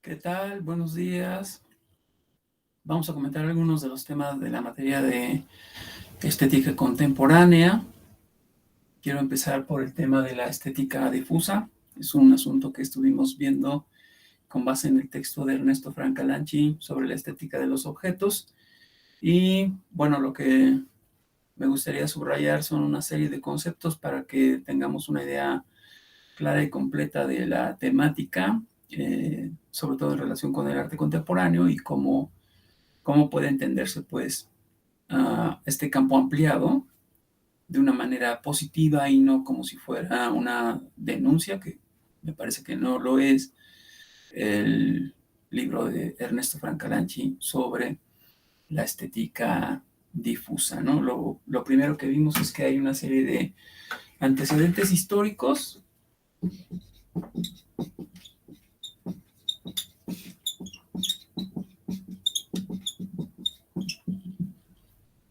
¿Qué tal? Buenos días. Vamos a comentar algunos de los temas de la materia de estética contemporánea. Quiero empezar por el tema de la estética difusa. Es un asunto que estuvimos viendo con base en el texto de Ernesto Francalanchi sobre la estética de los objetos. Y bueno, lo que me gustaría subrayar son una serie de conceptos para que tengamos una idea clara y completa de la temática, sobre todo en relación con el arte contemporáneo y cómo puede entenderse, pues, este campo ampliado de una manera positiva y no como si fuera una denuncia, que me parece que no lo es, el libro de Ernesto Francalanchi sobre la estética difusa, ¿no? Lo primero que vimos es que hay una serie de antecedentes históricos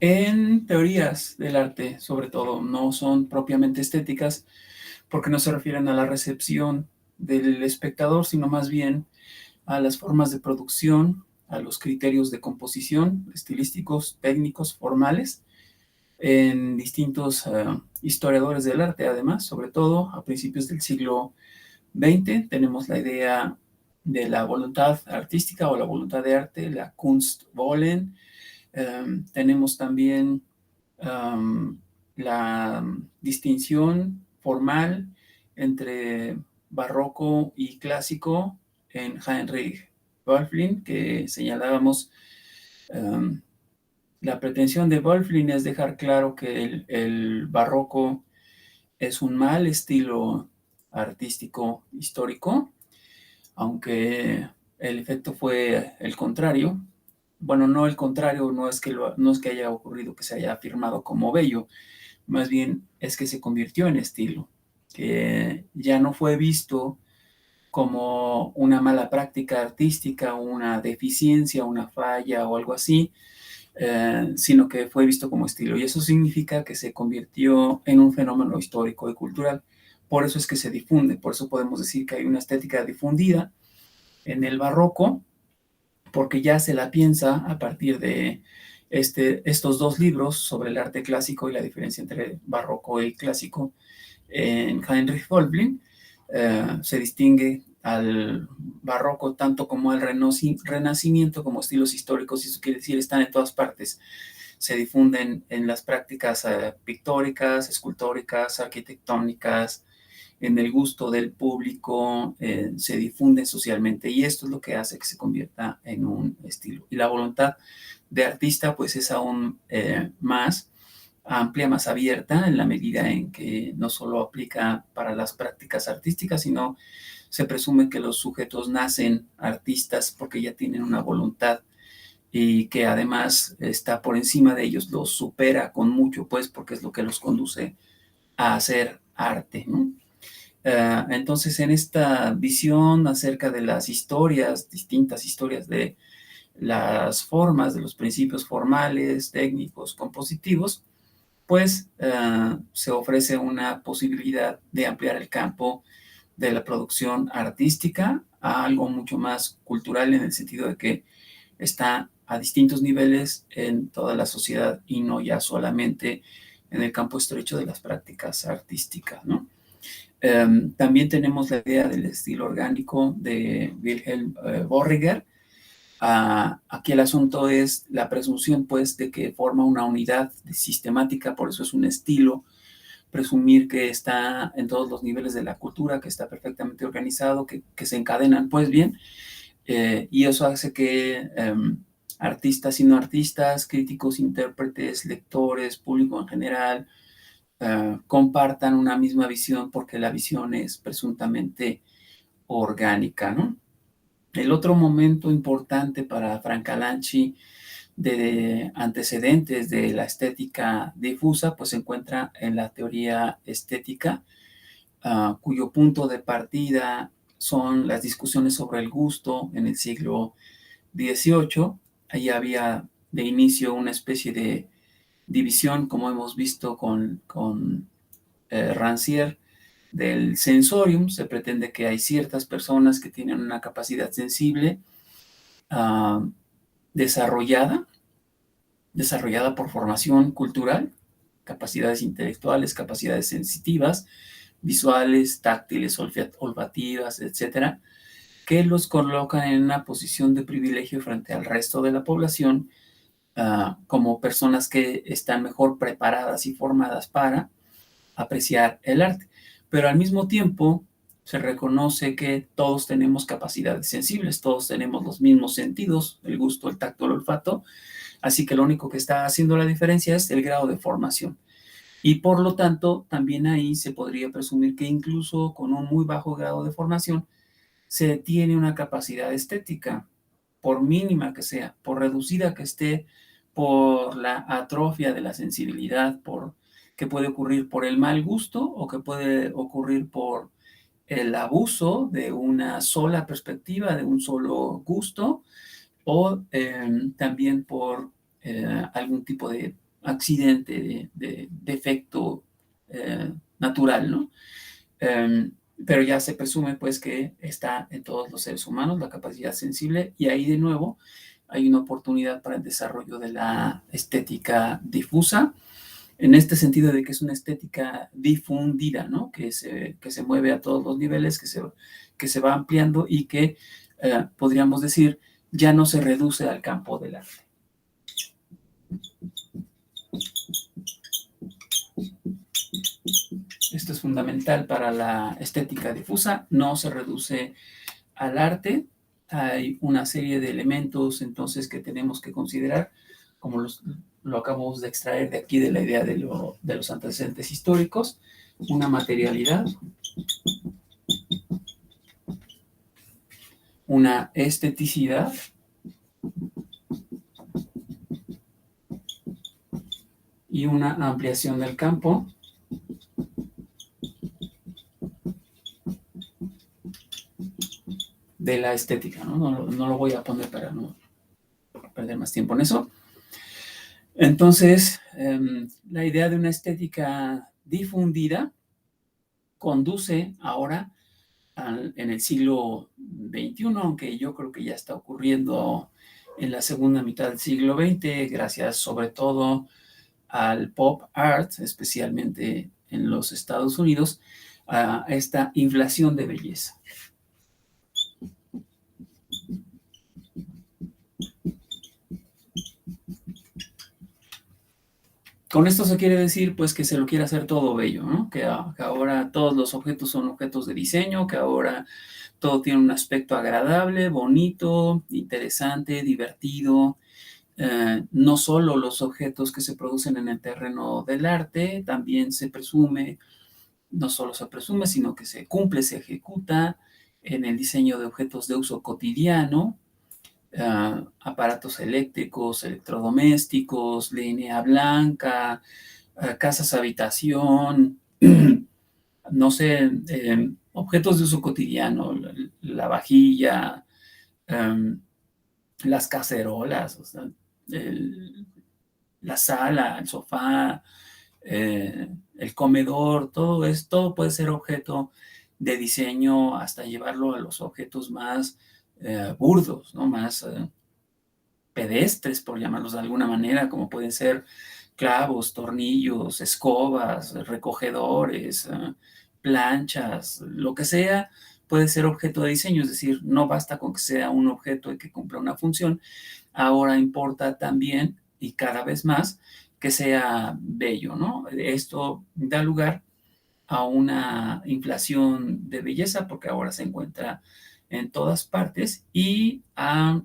en teorías del arte, sobre todo, no son propiamente estéticas, porque no se refieren a la recepción del espectador, sino más bien a las formas de producción, a los criterios de composición, estilísticos, técnicos, formales, en distintos historiadores del arte, además, sobre todo a principios del siglo XX, tenemos la idea de la voluntad artística o la voluntad de arte, la Kunstwollen. Tenemos también la distinción formal entre barroco y clásico en Heinrich Böcklin, que señalábamos. um, la pretensión de Böcklin es dejar claro que el barroco es un mal estilo artístico histórico, aunque el efecto fue el contrario. Bueno, no el contrario, no es que haya ocurrido que se haya afirmado como bello, más bien es que se convirtió en estilo, que ya no fue visto como una mala práctica artística, una deficiencia, una falla o algo así, sino que fue visto como estilo. Y eso significa que se convirtió en un fenómeno histórico y cultural. Por eso es que se difunde, por eso podemos decir que hay una estética difundida en el barroco, porque ya se la piensa a partir de estos dos libros sobre el arte clásico y la diferencia entre barroco y clásico en Heinrich Böcklin. Se distingue al barroco tanto como al renacimiento como estilos históricos, y eso quiere decir están en todas partes. Se difunden en las prácticas pictóricas, escultóricas, arquitectónicas, en el gusto del público, se difunde socialmente, y esto es lo que hace que se convierta en un estilo. Y la voluntad de artista pues es aún más amplia, más abierta, en la medida en que no solo aplica para las prácticas artísticas, sino se presume que los sujetos nacen artistas porque ya tienen una voluntad y que además está por encima de ellos, los supera con mucho, pues porque es lo que los conduce a hacer arte, ¿no? Entonces, en esta visión acerca de las historias, distintas historias de las formas, de los principios formales, técnicos, compositivos, pues se ofrece una posibilidad de ampliar el campo de la producción artística a algo mucho más cultural, en el sentido de que está a distintos niveles en toda la sociedad y no ya solamente en el campo estrecho de las prácticas artísticas, ¿no? También tenemos la idea del estilo orgánico de Wilhelm Borriger. Aquí el asunto es la presunción, pues, de que forma una unidad sistemática, por eso es un estilo, presumir que está en todos los niveles de la cultura, que está perfectamente organizado, que se encadenan, pues bien, y eso hace que artistas y no artistas, críticos, intérpretes, lectores, público en general, compartan una misma visión, porque la visión es presuntamente orgánica, ¿no? El otro momento importante para Francalanchi de antecedentes de la estética difusa, pues se encuentra en la teoría estética, cuyo punto de partida son las discusiones sobre el gusto en el siglo XVIII. Ahí había de inicio una especie de división, como hemos visto con Rancière, del sensorium. Se pretende que hay ciertas personas que tienen una capacidad sensible desarrollada por formación cultural, capacidades intelectuales, capacidades sensitivas, visuales, táctiles, olfativas, etcétera, que los colocan en una posición de privilegio frente al resto de la población, como personas que están mejor preparadas y formadas para apreciar el arte. Pero al mismo tiempo se reconoce que todos tenemos capacidades sensibles, todos tenemos los mismos sentidos, el gusto, el tacto, el olfato, así que lo único que está haciendo la diferencia es el grado de formación. Y por lo tanto, también ahí se podría presumir que incluso con un muy bajo grado de formación, se tiene una capacidad estética, por mínima que sea, por reducida que esté, por la atrofia de la sensibilidad, que puede ocurrir por el mal gusto o que puede ocurrir por el abuso de una sola perspectiva, de un solo gusto, o también por algún tipo de accidente, de defecto natural, ¿no? Pero ya se presume pues que está en todos los seres humanos la capacidad sensible, y ahí de nuevo hay una oportunidad para el desarrollo de la estética difusa, en este sentido de que es una estética difundida, ¿no? Que se mueve a todos los niveles, que se va ampliando y que podríamos decir ya no se reduce al campo del arte. Esto es fundamental para la estética difusa, no se reduce al arte. Hay una serie de elementos entonces que tenemos que considerar, como lo acabamos de extraer de aquí de la idea de los antecedentes históricos: una materialidad, una esteticidad, y una ampliación del campo de la estética, ¿no? No lo voy a poner para no perder más tiempo en eso. Entonces, la idea de una estética difundida conduce ahora en el siglo XXI, aunque yo creo que ya está ocurriendo en la segunda mitad del siglo XX, gracias sobre todo al pop art, especialmente en los Estados Unidos, a esta inflación de belleza. Con esto se quiere decir pues que se lo quiere hacer todo bello, ¿no? Que ahora todos los objetos son objetos de diseño, que ahora todo tiene un aspecto agradable, bonito, interesante, divertido. No solo los objetos que se producen en el terreno del arte, también se presume, no solo se presume, sino que se cumple, se ejecuta en el diseño de objetos de uso cotidiano, aparatos eléctricos, electrodomésticos, línea blanca, casas habitación, no sé, objetos de uso cotidiano, la vajilla, las cacerolas, o sea, la sala, el sofá, el comedor, todo puede ser objeto de diseño, hasta llevarlo a los objetos más burdos, ¿no? Más pedestres, por llamarlos de alguna manera, como pueden ser clavos, tornillos, escobas, recogedores, planchas, lo que sea, puede ser objeto de diseño. Es decir, no basta con que sea un objeto y que cumpla una función, ahora importa también, y cada vez más, que sea bello, ¿no? Esto da lugar a una inflación de belleza, porque ahora se encuentra en todas partes, y a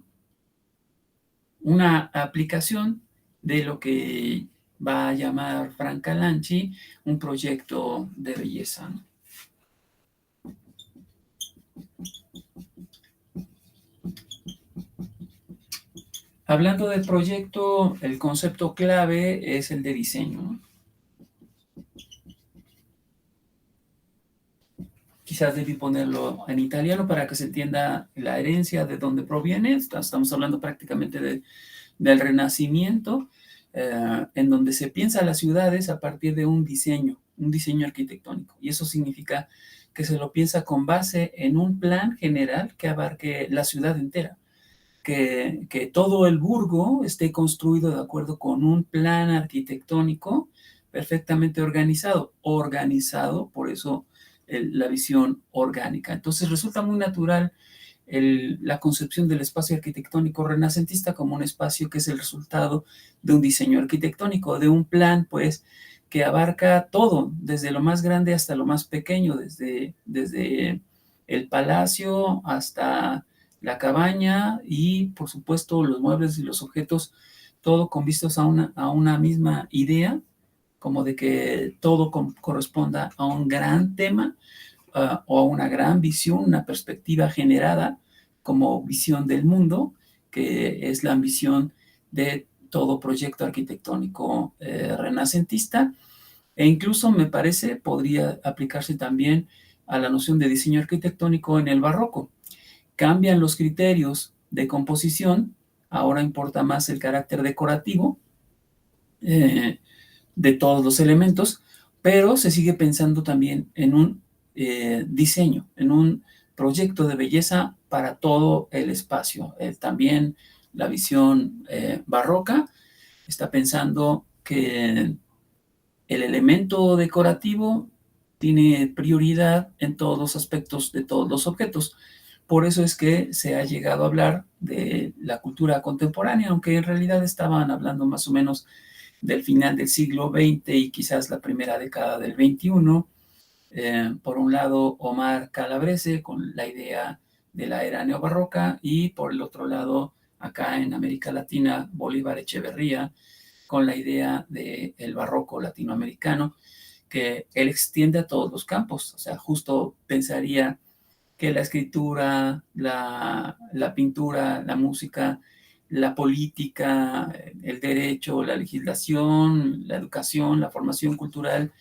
una aplicación de lo que va a llamar Frank Calanchi un proyecto de belleza, ¿no? Hablando del proyecto, el concepto clave es el de diseño, ¿no? Quizás debí ponerlo en italiano para que se entienda la herencia de dónde proviene. Estamos hablando prácticamente del Renacimiento, en donde se piensa las ciudades a partir de un diseño, un diseño arquitectónico. Y eso significa que se lo piensa con base en un plan general que abarque la ciudad entera. Que todo el burgo esté construido de acuerdo con un plan arquitectónico perfectamente organizado, por eso la visión orgánica. Entonces resulta muy natural la concepción del espacio arquitectónico renacentista como un espacio que es el resultado de un diseño arquitectónico, de un plan, pues, que abarca todo, desde lo más grande hasta lo más pequeño, desde el palacio hasta la cabaña y, por supuesto, los muebles y los objetos, todo con vistos a una misma idea, como de que todo corresponda a un gran tema o a una gran visión, una perspectiva generada como visión del mundo, que es la ambición de todo proyecto arquitectónico renacentista, e incluso me parece podría aplicarse también a la noción de diseño arquitectónico en el barroco. Cambian los criterios de composición, ahora importa más el carácter decorativo de todos los elementos, pero se sigue pensando también en un diseño, en un proyecto de belleza para todo el espacio. También la visión barroca está pensando que el elemento decorativo tiene prioridad en todos los aspectos de todos los objetos. Por eso es que se ha llegado a hablar de la cultura contemporánea, aunque en realidad estaban hablando más o menos del final del siglo XX y quizás la primera década del XXI. Por un lado, Omar Calabrese con la idea de la era neobarroca y por el otro lado, acá en América Latina, Bolívar Echeverría con la idea del barroco latinoamericano, que él extiende a todos los campos. O sea, justo pensaría que la escritura, la pintura, la música, la política, el derecho, la legislación, la educación, la formación cultural,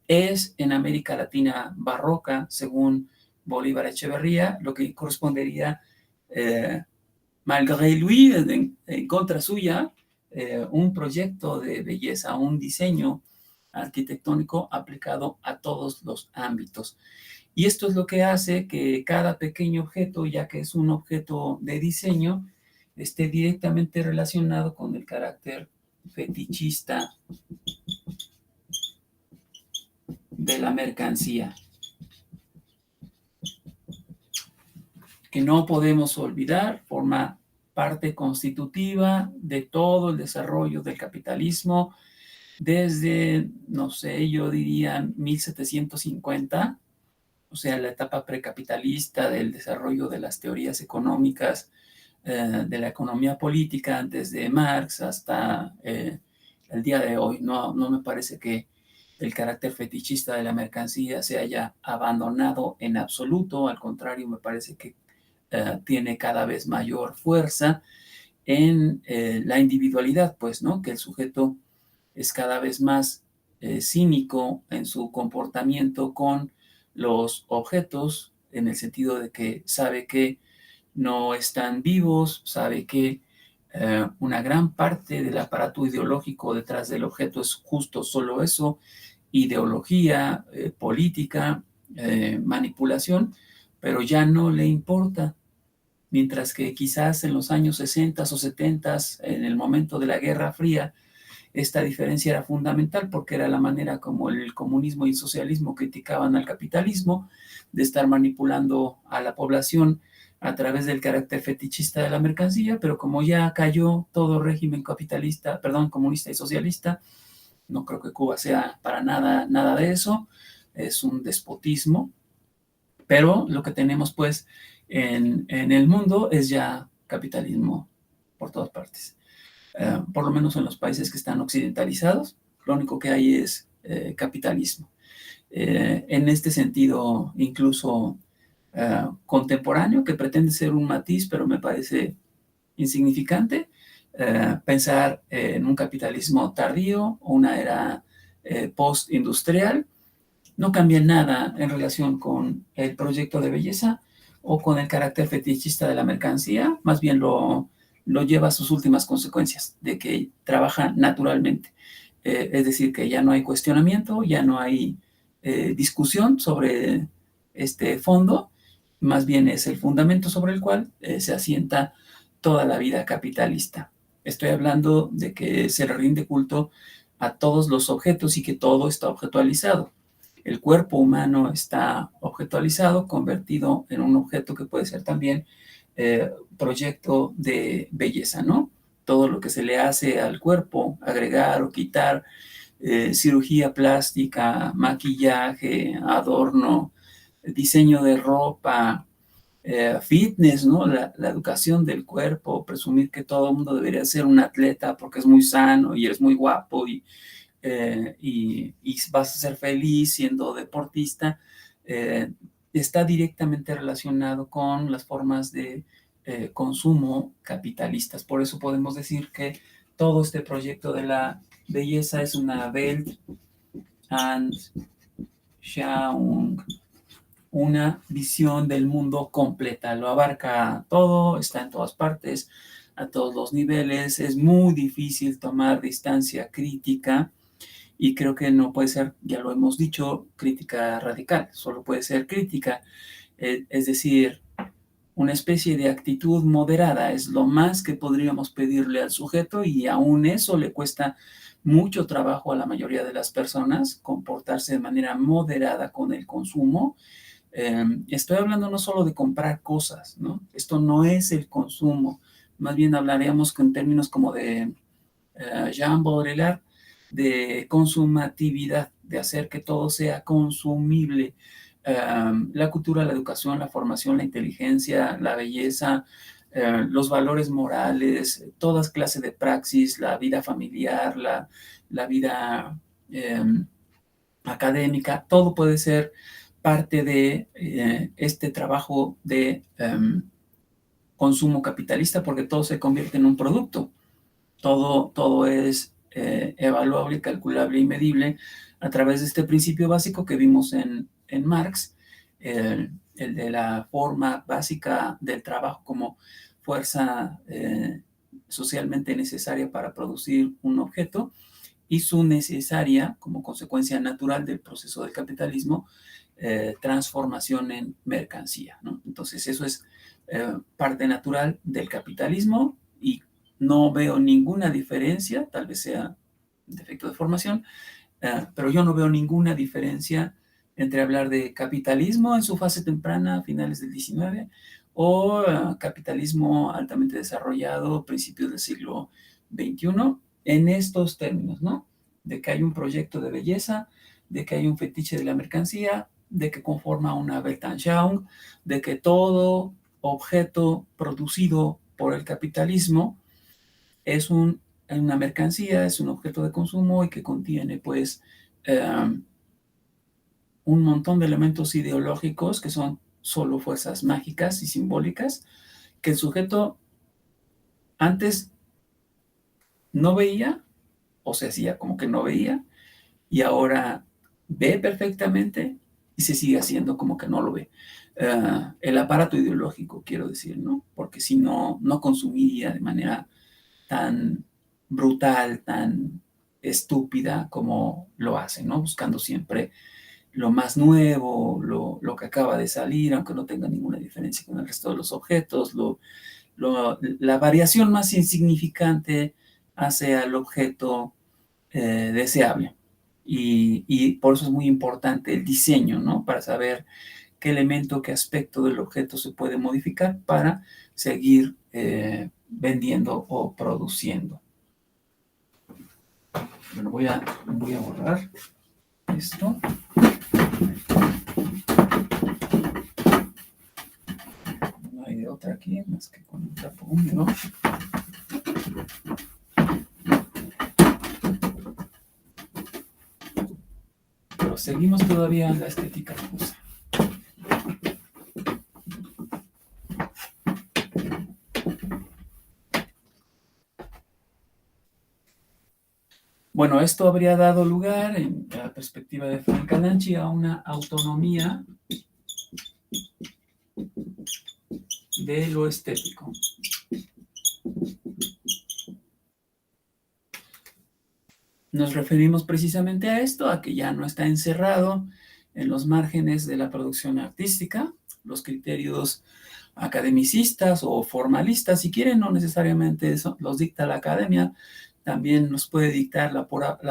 es en América Latina barroca, según Bolívar Echeverría, lo que correspondería, malgré lui, en contra suya, un proyecto de belleza, un diseño arquitectónico aplicado a todos los ámbitos. Y esto es lo que hace que cada pequeño objeto, ya que es un objeto de diseño, esté directamente relacionado con el carácter fetichista de la mercancía, que no podemos olvidar, forma parte constitutiva de todo el desarrollo del capitalismo desde, no sé, yo diría 1750, o sea, la etapa precapitalista del desarrollo de las teorías económicas, de la economía política, desde Marx hasta el día de hoy. No me parece que el carácter fetichista de la mercancía se haya abandonado en absoluto, al contrario, me parece que tiene cada vez mayor fuerza en la individualidad, pues, ¿no? Que el sujeto es cada vez más cínico en su comportamiento con los objetos, en el sentido de que sabe que no están vivos, sabe que una gran parte del aparato ideológico detrás del objeto es justo solo eso, ideología, política, manipulación, pero ya no le importa. Mientras que quizás en los años 60 o 70, en el momento de la Guerra Fría, esta diferencia era fundamental porque era la manera como el comunismo y el socialismo criticaban al capitalismo, de estar manipulando a la población a través del carácter fetichista de la mercancía, pero como ya cayó todo régimen capitalista, perdón, comunista y socialista, no creo que Cuba sea para nada de eso, es un despotismo, pero lo que tenemos pues en el mundo es ya capitalismo por todas partes. Por lo menos en los países que están occidentalizados, lo único que hay es capitalismo. En este sentido, incluso contemporáneo, que pretende ser un matiz, pero me parece insignificante, pensar en un capitalismo tardío o una era post-industrial, no cambia nada en relación con el proyecto de belleza o con el carácter fetichista de la mercancía, más bien lo lleva a sus últimas consecuencias, de que trabaja naturalmente. Es decir, que ya no hay cuestionamiento, ya no hay discusión sobre este fondo, más bien es el fundamento sobre el cual se asienta toda la vida capitalista. Estoy hablando de que se le rinde culto a todos los objetos y que todo está objetualizado. El cuerpo humano está objetualizado, convertido en un objeto que puede ser también proyecto de belleza, ¿no? Todo lo que se le hace al cuerpo, agregar o quitar, cirugía plástica, maquillaje, adorno, diseño de ropa, fitness, ¿no? La educación del cuerpo, presumir que todo el mundo debería ser un atleta porque es muy sano y eres muy guapo y vas a ser feliz siendo deportista, está directamente relacionado con las formas de consumo capitalistas. Por eso podemos decir que todo este proyecto de la belleza es una Welt and Schauung, una visión del mundo completa, lo abarca todo, está en todas partes, a todos los niveles, es muy difícil tomar distancia crítica y creo que no puede ser, ya lo hemos dicho, crítica radical, solo puede ser crítica, es decir, una especie de actitud moderada es lo más que podríamos pedirle al sujeto y aún eso le cuesta mucho trabajo a la mayoría de las personas comportarse de manera moderada con el consumo. Estoy hablando no solo de comprar cosas, ¿no? Esto no es el consumo, más bien hablaríamos con términos como de Jean Baudrillard, de consumatividad, de hacer que todo sea consumible. La cultura, la educación, la formación, la inteligencia, la belleza, los valores morales, todas clases de praxis, la vida familiar, la vida académica, todo puede ser parte de este trabajo de consumo capitalista porque todo se convierte en un producto. Todo es evaluable, calculable y medible a través de este principio básico que vimos en Marx, el de la forma básica del trabajo como fuerza socialmente necesaria para producir un objeto y su necesaria, como consecuencia natural del proceso del capitalismo, transformación en mercancía, ¿no? Entonces eso es parte natural del capitalismo y no veo ninguna diferencia, tal vez sea defecto de formación, pero yo no veo ninguna diferencia entre hablar de capitalismo en su fase temprana, a finales del 19, o capitalismo altamente desarrollado, principios del siglo XXI, en estos términos, ¿no? De que hay un proyecto de belleza, de que hay un fetiche de la mercancía, de que conforma una Weltanschauung, de que todo objeto producido por el capitalismo es una mercancía, es un objeto de consumo y que contiene pues un montón de elementos ideológicos que son solo fuerzas mágicas y simbólicas que el sujeto antes no veía o se hacía como que no veía y ahora ve perfectamente y se sigue haciendo como que no lo ve. El aparato ideológico, quiero decir, ¿no? Porque si no, no consumiría de manera tan brutal, tan estúpida como lo hace, ¿no? Buscando siempre lo más nuevo, lo que acaba de salir, aunque no tenga ninguna diferencia con el resto de los objetos, la variación más insignificante hace al objeto deseable. Y por eso es muy importante el diseño, ¿no? Para saber qué elemento, qué aspecto del objeto se puede modificar para seguir vendiendo o produciendo. Bueno, voy a borrar esto. No hay de otra aquí más que con un trapo húmedo. Pero seguimos todavía en la estética rusa. Bueno, esto habría dado lugar, en la perspectiva de Frank Calanchi, a una autonomía de lo estético. Nos referimos precisamente a esto, a que ya no está encerrado en los márgenes de la producción artística. Los criterios academicistas o formalistas, si quieren, no necesariamente eso los dicta la academia, también nos puede dictar la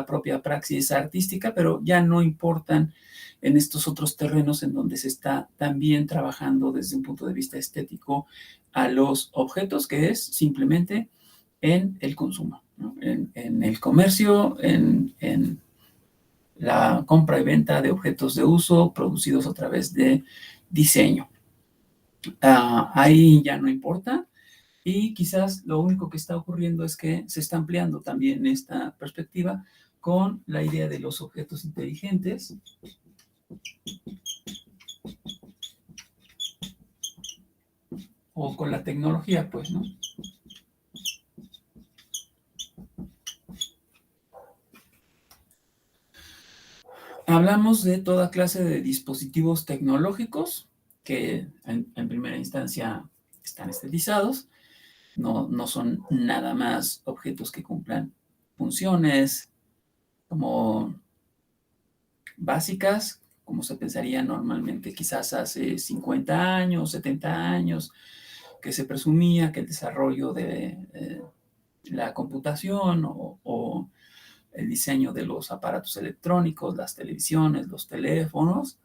propia praxis artística, pero ya no importan en estos otros terrenos en donde se está también trabajando desde un punto de vista estético a los objetos, que es simplemente en el consumo, ¿no? En el comercio, en la compra y venta de objetos de uso producidos a través de diseño. Ahí ya no importa, y quizás lo único que está ocurriendo es que se está ampliando también esta perspectiva con la idea de los objetos inteligentes, o con la tecnología, pues, ¿no? Hablamos de toda clase de dispositivos tecnológicos que en primera instancia están estetizados, no son nada más objetos que cumplan funciones como básicas, como se pensaría normalmente quizás hace 50 años, 70 años, que se presumía que el desarrollo de la computación o el diseño de los aparatos electrónicos, las televisiones, los teléfonos,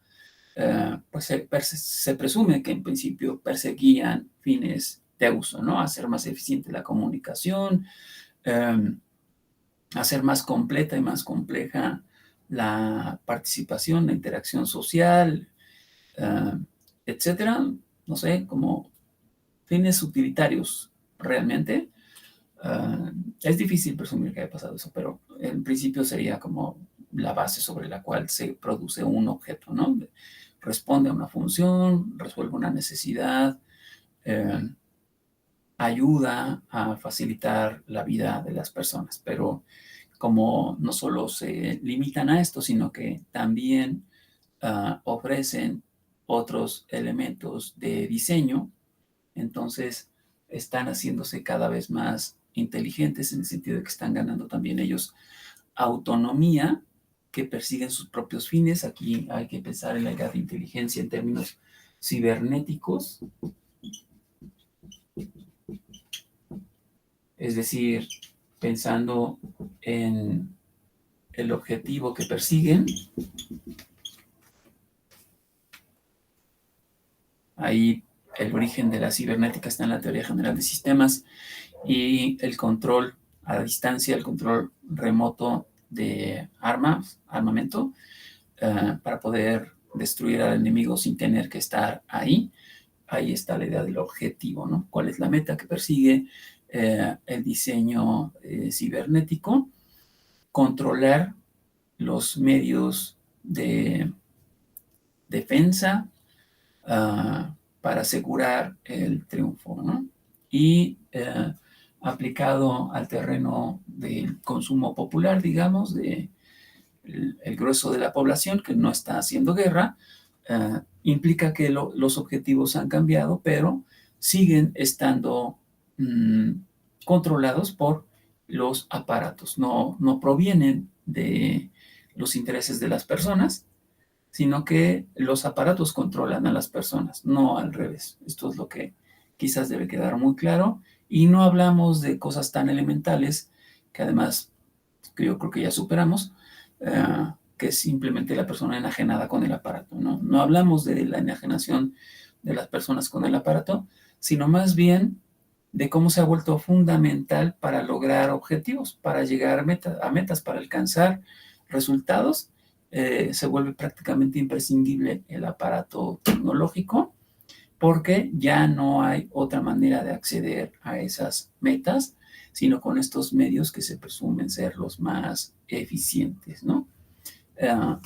pues se presume que en principio perseguían fines de uso, ¿no? Hacer más eficiente la comunicación, hacer más completa y más compleja la participación, la interacción social, etcétera. No sé, como fines utilitarios realmente. Es difícil presumir que haya pasado eso, pero en principio sería como la base sobre la cual se produce un objeto, ¿no? Responde a una función, resuelve una necesidad, eh, ayuda a facilitar la vida de las personas, pero como no solo se limitan a esto, sino que también ofrecen otros elementos de diseño, entonces están haciéndose cada vez más inteligentes en el sentido de que están ganando también ellos autonomía, que persiguen sus propios fines. Aquí hay que pensar en la idea de inteligencia en términos cibernéticos, es decir, pensando en el objetivo que persiguen. Ahí el origen de la cibernética está en la teoría general de sistemas y el control a distancia, el control remoto de armamento, para poder destruir al enemigo sin tener que estar ahí. Ahí está la idea del objetivo, ¿no? ¿Cuál es la meta que persigue el diseño cibernético? Controlar los medios de defensa para asegurar el triunfo, ¿no? Y aplicado al terreno del consumo popular, digamos, de el grueso de la población que no está haciendo guerra, implica que los objetivos han cambiado, pero siguen estando controlados por los aparatos, no provienen de los intereses de las personas, sino que los aparatos controlan a las personas, no al revés. Esto es lo que quizás debe quedar muy claro. Y no hablamos de cosas tan elementales, que además que yo creo que ya superamos, que es simplemente la persona enajenada con el aparato. No hablamos de la enajenación de las personas con el aparato, sino más bien de cómo se ha vuelto fundamental para lograr objetivos, para llegar a metas, para alcanzar resultados. Se vuelve prácticamente imprescindible el aparato tecnológico, porque ya no hay otra manera de acceder a esas metas, sino con estos medios que se presumen ser los más eficientes, ¿no?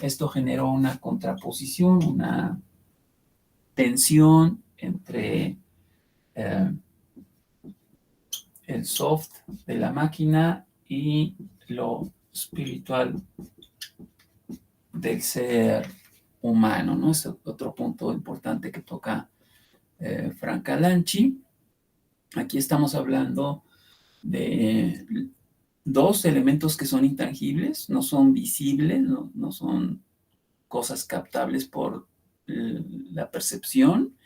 Esto generó una contraposición, una tensión entre el soft de la máquina y lo espiritual del ser humano, ¿no? Es otro punto importante que toca Frank Calanchi. Aquí estamos hablando de dos elementos que son intangibles, no son visibles, no son cosas captables por la percepción,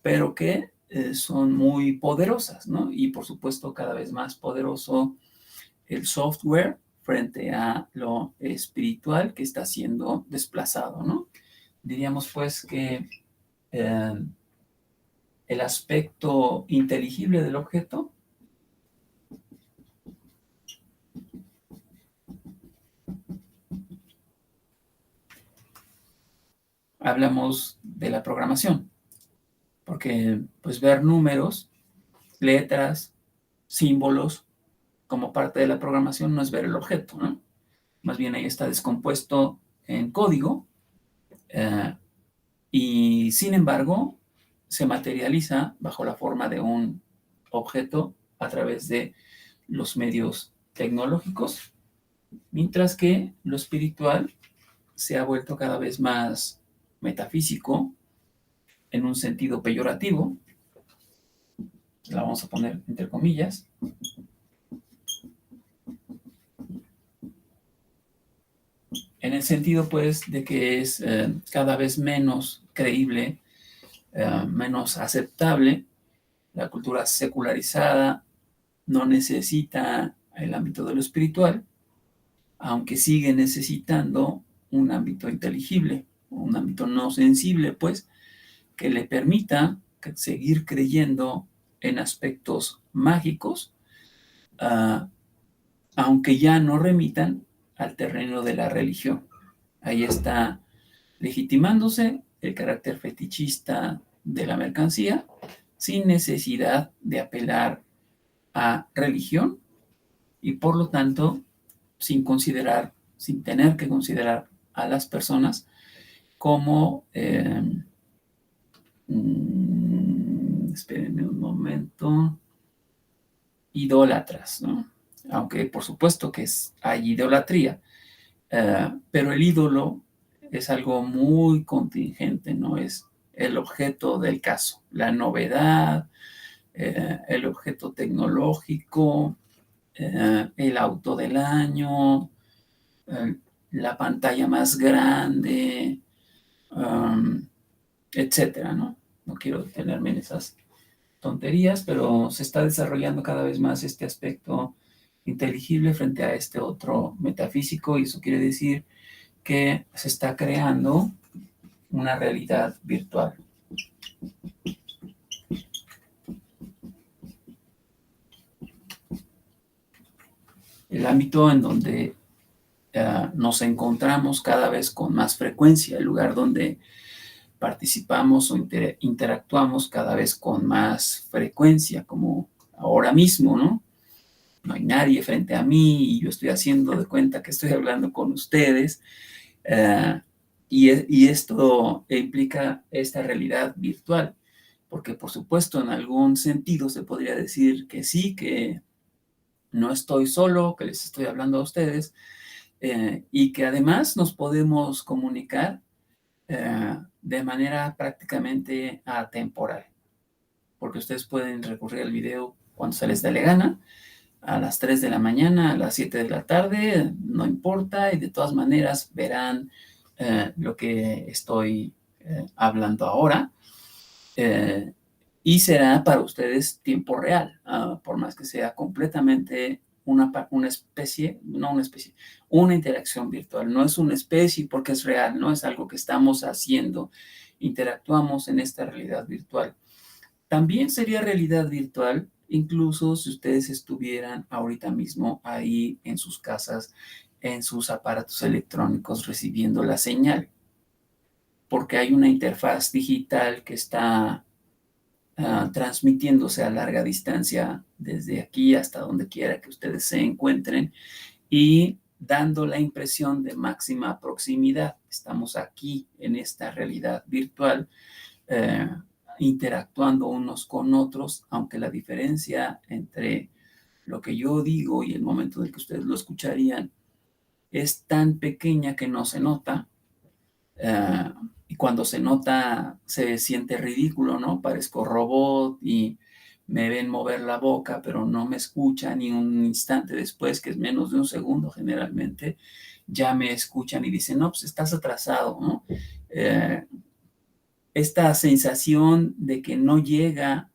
pero que son muy poderosas, ¿no? Y por supuesto cada vez más poderoso el software frente a lo espiritual que está siendo desplazado, ¿no? Diríamos pues que el aspecto inteligible del objeto hablamos de la programación, porque pues ver números, letras, símbolos como parte de la programación no es ver el objeto, ¿no? Más bien ahí está descompuesto en código y sin embargo se materializa bajo la forma de un objeto a través de los medios tecnológicos, mientras que lo espiritual se ha vuelto cada vez más metafísico en un sentido peyorativo, la vamos a poner entre comillas, en el sentido pues de que es cada vez menos creíble, menos aceptable. La cultura secularizada no necesita el ámbito de lo espiritual, aunque sigue necesitando un ámbito inteligible, un ámbito no sensible, pues, que le permita seguir creyendo en aspectos mágicos, uh, aunque ya no remitan al terreno de la religión. Ahí está legitimándose el carácter fetichista de la mercancía sin necesidad de apelar a religión y por lo tanto sin tener que considerar a las personas como, espérenme un momento, idólatras, ¿no? Aunque por supuesto que hay idolatría, pero el ídolo es algo muy contingente, no es el objeto del caso, la novedad, el objeto tecnológico, el auto del año, la pantalla más grande, etcétera, ¿no? No quiero detenerme en esas tonterías, pero se está desarrollando cada vez más este aspecto inteligible frente a este otro metafísico, y eso quiere decir que se está creando una realidad virtual. El ámbito en donde nos encontramos cada vez con más frecuencia, el lugar donde participamos o interactuamos cada vez con más frecuencia, como ahora mismo, ¿no? No hay nadie frente a mí y yo estoy haciendo de cuenta que estoy hablando con ustedes. Y esto implica esta realidad virtual, porque por supuesto en algún sentido se podría decir que sí, que no estoy solo, que les estoy hablando a ustedes, y que además nos podemos comunicar de manera prácticamente atemporal, porque ustedes pueden recurrir al video cuando se les dé la gana, a las 3 de la mañana, a las 7 de la tarde, no importa, y de todas maneras verán lo que estoy hablando ahora, y será para ustedes tiempo real, por más que sea completamente una especie, no una especie, una interacción virtual. No es una especie porque es real, no es algo que estamos haciendo, interactuamos en esta realidad virtual. También sería realidad virtual incluso si ustedes estuvieran ahorita mismo ahí en sus casas, en sus aparatos electrónicos recibiendo la señal, porque hay una interfaz digital que está transmitiéndose a larga distancia desde aquí hasta donde quiera que ustedes se encuentren y dando la impresión de máxima proximidad. Estamos aquí en esta realidad virtual, interactuando unos con otros, aunque la diferencia entre lo que yo digo y el momento en el que ustedes lo escucharían es tan pequeña que no se nota. Y cuando se nota, se siente ridículo, ¿no? Parezco robot y me ven mover la boca, pero no me escuchan, y un instante después, que es menos de un segundo generalmente, ya me escuchan y dicen, no, pues estás atrasado, ¿no? Esta sensación de que no llega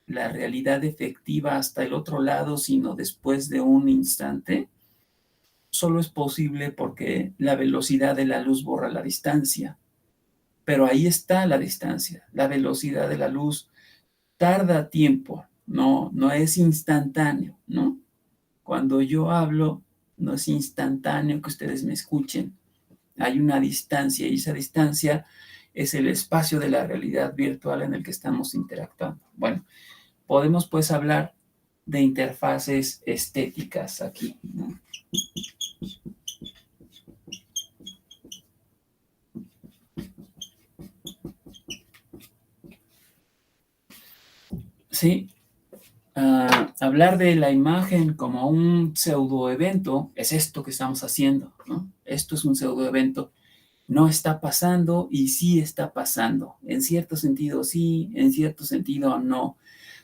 la realidad efectiva hasta el otro lado, sino después de un instante, solo es posible porque la velocidad de la luz borra la distancia. Pero ahí está la distancia. La velocidad de la luz tarda tiempo, no es instantáneo, ¿no? Cuando yo hablo, no es instantáneo que ustedes me escuchen. Hay una distancia y esa distancia es el espacio de la realidad virtual en el que estamos interactuando. Bueno, podemos pues hablar de interfaces estéticas aquí, ¿no? Sí, hablar de la imagen como un pseudoevento es esto que estamos haciendo, ¿no? Esto es un pseudoevento. No está pasando y sí está pasando. En cierto sentido sí, en cierto sentido no.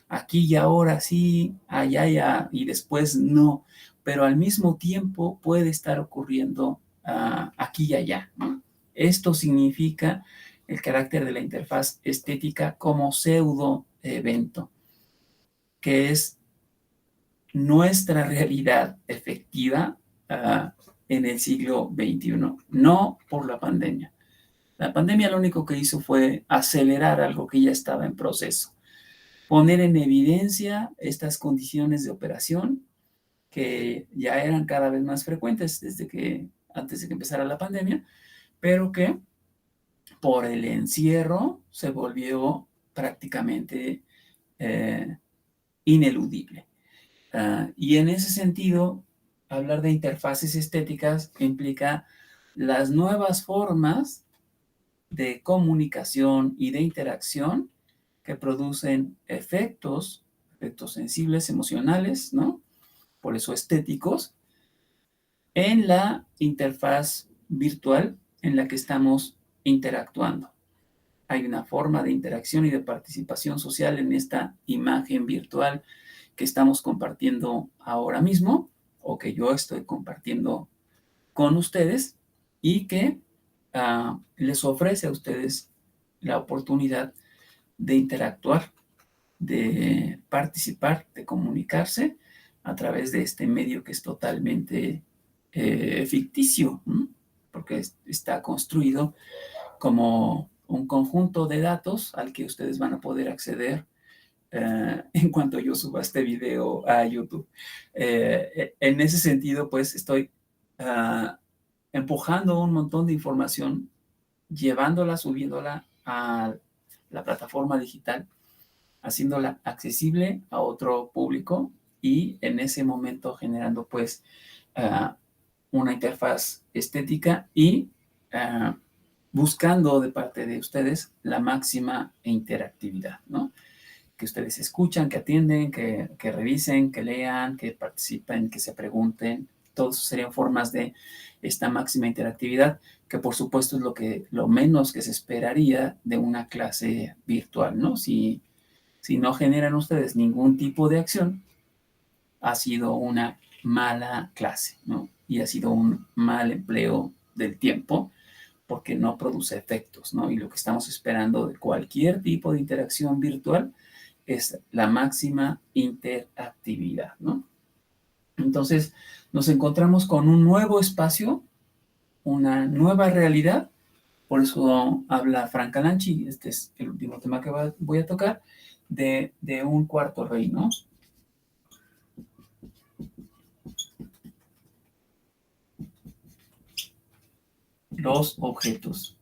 Aquí y ahora sí, allá ya, y después no. Pero al mismo tiempo puede estar ocurriendo aquí y allá, ¿no? Esto significa el carácter de la interfaz estética como pseudo evento, que es nuestra realidad efectiva en el siglo XXI, no por la pandemia. La pandemia lo único que hizo fue acelerar algo que ya estaba en proceso, poner en evidencia estas condiciones de operación que ya eran cada vez más frecuentes antes de que empezara la pandemia, pero que por el encierro se volvió prácticamente eh, ineludible. Y en ese sentido, hablar de interfaces estéticas implica las nuevas formas de comunicación y de interacción que producen efectos sensibles, emocionales, ¿no? Por eso estéticos, en la interfaz virtual en la que estamos interactuando. Hay una forma de interacción y de participación social en esta imagen virtual que estamos compartiendo ahora mismo o que yo estoy compartiendo con ustedes y que les ofrece a ustedes la oportunidad de interactuar, de participar, de comunicarse a través de este medio que es totalmente ficticio, ¿no? Porque está construido como un conjunto de datos al que ustedes van a poder acceder en cuanto yo suba este video a YouTube. En ese sentido, pues estoy empujando un montón de información, llevándola, subiéndola a la plataforma digital, haciéndola accesible a otro público y en ese momento generando pues uh, una interfaz estética y buscando de parte de ustedes la máxima interactividad, ¿no? Que ustedes escuchan, que atienden, que revisen, que lean, que participen, que se pregunten. Todos serían formas de esta máxima interactividad, que por supuesto es lo menos que se esperaría de una clase virtual, ¿no? Si no generan ustedes ningún tipo de acción, ha sido una mala clase, ¿no? Y ha sido un mal empleo del tiempo porque no produce efectos, ¿no? Y lo que estamos esperando de cualquier tipo de interacción virtual es la máxima interactividad, ¿no? Entonces, nos encontramos con un nuevo espacio, una nueva realidad, por eso habla Frank Calanchi, este es el último tema que voy a tocar, de un cuarto reino. Los objetos.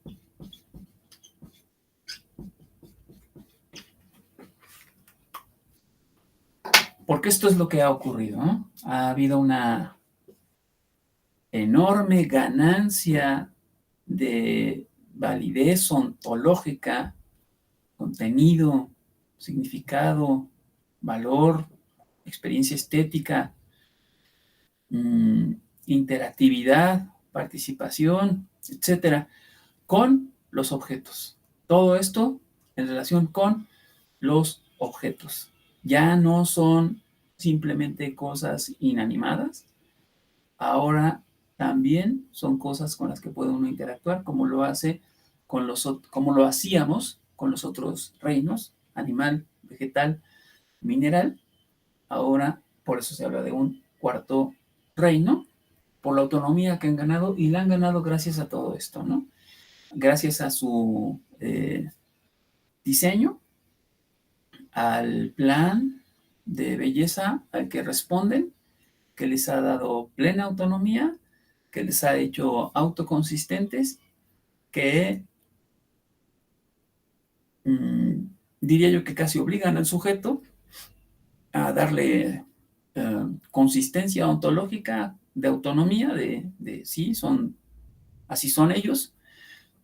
Porque esto es lo que ha ocurrido, ¿no? Ha habido una enorme ganancia de validez ontológica, contenido, significado, valor, experiencia estética, interactividad, participación, etcétera, con los objetos. Todo esto en relación con los objetos. Ya no son simplemente cosas inanimadas, ahora también son cosas con las que puede uno interactuar, como lo como lo hacíamos con los otros reinos, animal, vegetal, mineral. Ahora, por eso se habla de un cuarto reino, por la autonomía que han ganado, y la han ganado gracias a todo esto, ¿no? Gracias a su diseño, al plan de belleza al que responden, que les ha dado plena autonomía, que les ha hecho autoconsistentes, que mmm, diría yo que casi obligan al sujeto a darle consistencia ontológica de autonomía, de sí, así son ellos,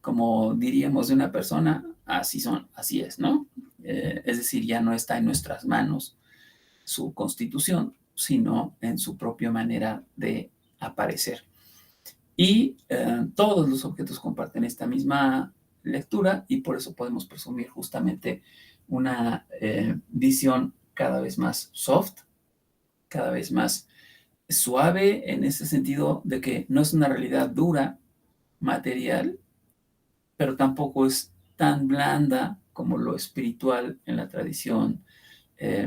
como diríamos de una persona, así son, así es, ¿no? Es decir, ya no está en nuestras manos su constitución, sino en su propia manera de aparecer. Y todos los objetos comparten esta misma lectura y por eso podemos presumir justamente una visión cada vez más soft, cada vez más suave en ese sentido de que no es una realidad dura, material, pero tampoco es tan blanda como lo espiritual en la tradición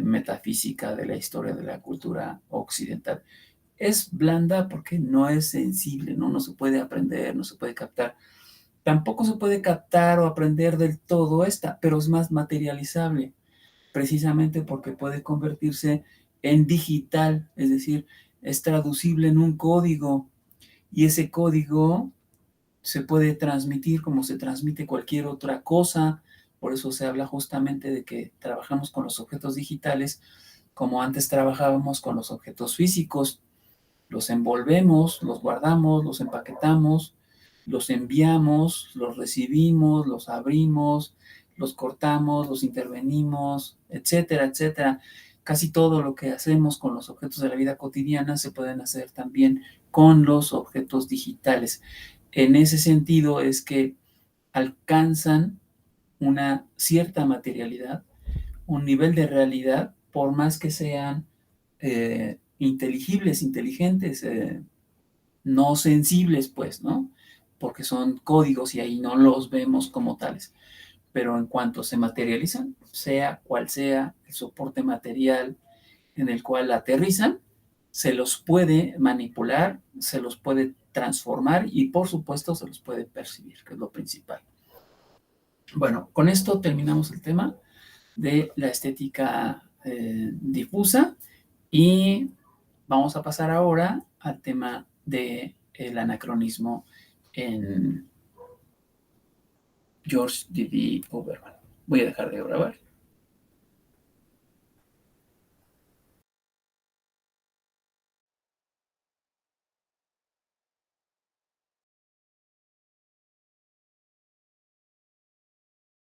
metafísica de la historia de la cultura occidental. Es blanda porque no es sensible, ¿no? No se puede aprender, no se puede captar. Tampoco se puede captar o aprender del todo esta, pero es más materializable, precisamente porque puede convertirse en digital, es decir, es traducible en un código y ese código se puede transmitir como se transmite cualquier otra cosa. Por eso se habla justamente de que trabajamos con los objetos digitales como antes trabajábamos con los objetos físicos. Los envolvemos, los guardamos, los empaquetamos, los enviamos, los recibimos, los abrimos, los cortamos, los intervenimos, etcétera, etcétera. Casi todo lo que hacemos con los objetos de la vida cotidiana se pueden hacer también con los objetos digitales. En ese sentido es que alcanzan una cierta materialidad, un nivel de realidad, por más que sean inteligibles, inteligentes, no sensibles, pues, ¿no? Porque son códigos y ahí no los vemos como tales. Pero en cuanto se materializan, sea cual sea el soporte material en el cual aterrizan, se los puede manipular, se los puede transformar y por supuesto se los puede percibir, que es lo principal. Bueno, con esto terminamos el tema de la estética difusa y vamos a pasar ahora al tema del anacronismo en George D.B. Overman. Voy a dejar de grabar.